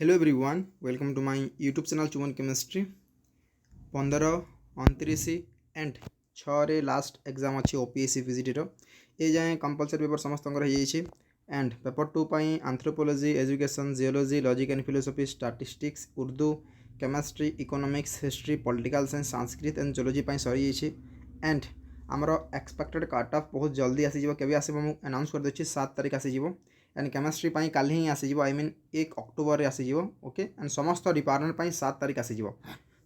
Hello everyone, welcome to my YouTube channel Chuman Chemistry. 15, 29 and 6 last exam अच्छी OPSC फिजिटर ये जाए compulsory paper समस्त एंड पेपर 2 पाई anthropology education geology logic and philosophy statistics Urdu chemistry economics history political science Sanskrit and geology पाई सरी and आमर expected cut off बहुत जल्दी आसीज केवे आसो मुझे अनाउंस कर देछि 7 तारिख आसीज एंड केमिस्ट्री पाई काल ही आसीज आई मीन 1 अक्टोबर रे आसीज ओके एंड समस्त डिपार्टमेंट पाई 7 तारिख आसीज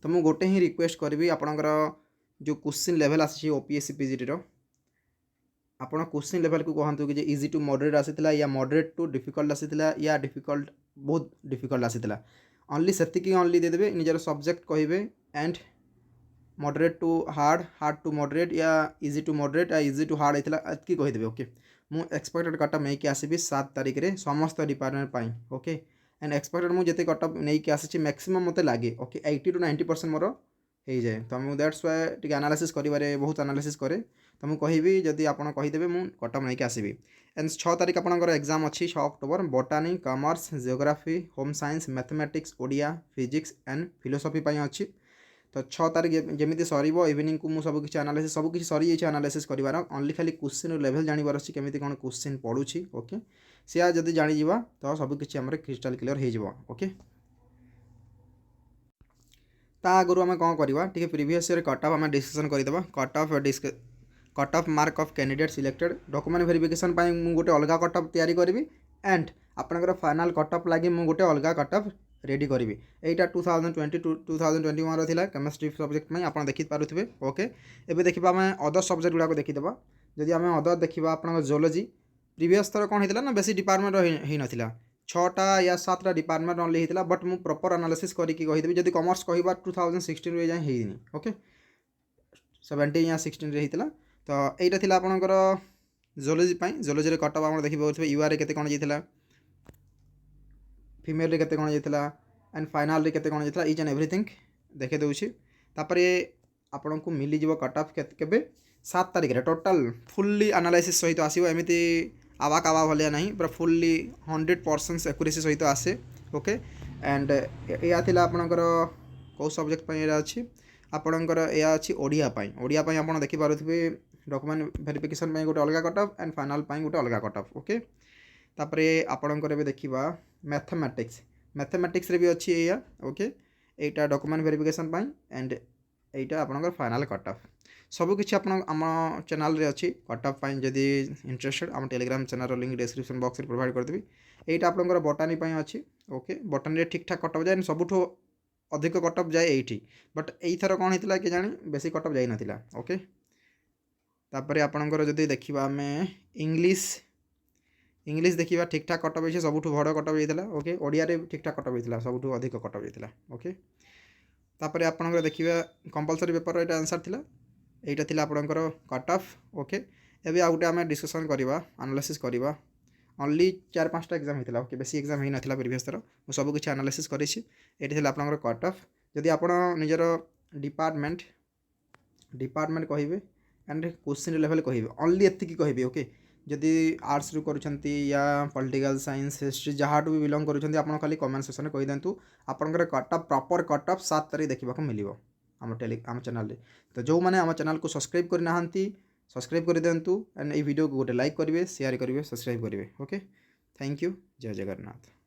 तो मुझे गोटे ही रिक्वेस्ट करी आपणकर जो क्वेश्चन लेवल आसी ओपीएससी पीजीटी आप क्वेश्चन लेवल को कहतु कि इजी टू मॉडरेट आसीला या मॉडरेट टू डिफिकल्ट आसीला या डिफिकल्ट बहुत डिफिकल्ट आसीला ओनली से ओनली देदेवे निजर सब्जेक्ट कहे and moderate to hard hard to moderate या इजी टू मॉडरेट या इजी टू हार्ड होता एतकी कहीदेवे ओके मु एक्सपेक्टेड कटअप नहीं कि आसबि 7 तारिख रे समस्त डिपार्टमेंट पाई ओके एंड एक्सपेक्टेड मुझे जिते कटअप नहीं कि आसी मैक्सिमम मत लगे ओके 80 टू 90% मोर हो जाए तो मुझे दैट्स वाई टी एनालिसिस करें बहुत एनालिसिस करे तो मुझे कहि जदि आप कहीदेवे मुझे कटअप नहीं आसबि एंड 6 तारिख आपंकर एग्जाम अच्छी 6 October बोटानी commerce geography home science mathematics Odia physics and philosophy अच्छी तो 6 तारिख जमी सर इवनिंग को मुझे सबकि एनालिसिस सबकि सरी जाइए एनालिसिस करार ओनली खाली क्वेश्चन लेवल जानवर अच्छी केमी कौन क्वेश्चन पढ़ुची ओके सी जब जाणीजा तो सबकि आम क्रिस्टाल क्लियर हो ओके ता आगु आम कौन करवा T previous year cut off आम डिस्कसन करदे cut off mark of candidate selected document verification मुझे गोटे अलग कट ऑफ तैयारी करी एंड आपंकर फाइनल कट ऑफ लगे मुझे गोटे अलग कट ऑफ रेडी करी यहीटा 2020 2021 थिला केमिस्ट्री सब्जेक्ट में आप देखिपे ओके एबे देखा आम अदर सब्जेक्ट गुड़ाक देखीदे जदि आम अदर देखा आप जियोलॉजी प्रीवियस थर कौन होता ना बेसी डिपार्टमेंट हो नाला 6टा या 7टा डिपार्टमेंट ओनली होता बट मुझे प्रॉपर एनालिसिस करके कहीदेवी जदि कॉमर्स कहवा 2016 जाए होनी ओके 17 या 16 होता तो यहीटा थिला आपणकर जियोलॉजी कट ऑफ आप देखिए यूआर केते कौन जाइए फीमेल रे केते कौन जाइए एंड फाइनाल रे केते कौन जाइए इच एंड एवरीथिंग देखे दूसरी तापर आपन को मिली जीव कट ऑफ केबे 7 तारिख रे टोटल फुल्ली एनालिसिस सहित आसीबो एमिति आवा कावा भलिया नहीं पूरा फुल्ली 100% एक्यूरेसी सहित आसे ओके एंड या थिला आपनकर को सब्जेक्ट पय एरा अछि आपनकर या अछि ओडिया पय आपन देखि पारुथबे डॉक्यूमेंट वेरिफिकेशन पय गोटे अलगा कट ऑफ एंड फाइनल पय गोटे अलगा कट ऑफ ओके तापर आपनकर एबे देखिबा मैथमेटिक्स रे भी अच्छी या ओके एटा डॉक्यूमेंट वेरिफिकेशन पय एंड एटा आपनकर फाइनल कट ऑफ सब किछि आपन आम चैनल रे अच्छी कट ऑफ पय जदि इंटरेस्टेड आम Telegram channel link description box रे प्रोवाइड कर देबी एटा आपनकर बोटानी पय अच्छी ओके बोटानी रे ठीक ठाक कट ऑफ जाए सबुठो अधिक कट ऑफ जाए एठी बट एई थर कोन हितला के जानी बेसी कट ऑफ जाई नथिला ओके तापर आपनकर जदि देखिबा हमें इंग्लिश देखा ठीक ठाक कट ऑफ सब बड़ कट ऑफ होता ओके ओडिया रे ठीक ठाक कट ऑफ होता सब अधिक कट ऑफ होता ओके तापर आपनकर देखिबा कंपलसरी पेपर एटा आंसर थिला एटा थिला आपनकर कट ऑफ ओके एबे आ गुटे आमे डिस्कशन करबा एनालिसिस करबा ओनली 4-5टा एग्जाम होता ओके बेसी एग्जाम ही नथिला प्रीवियस थर मु सब किछि एनालिसिस करिछि एटा थिला आपनकर कट ऑफ जदि आपण निजर डिपार्टमेंट कहिबे एंड क्वेश्चन लेवल कहिबे ओनली एतिकी कहिबे ओके जदि आर्ट्स रु करूछंती या पॉलिटिकल साइंस हिस्ट्री जहाँ भी बिलोंग करूछंती आपण खाली कमेंट सेक्शन में कहि देंतु आपनकर cut off proper cut off 7 तारिख देखा मिलिबो आम चैनल रे तो जो मैंने आम चैनल को सब्सक्राइब करना सब्सक्राइब कर दिंतु एंड ये वीडियो को गोटे लाइक करेंगे शेयर करेंगे सब्सक्राइब करेंगे ओके थैंक यू जय जगन्नाथ।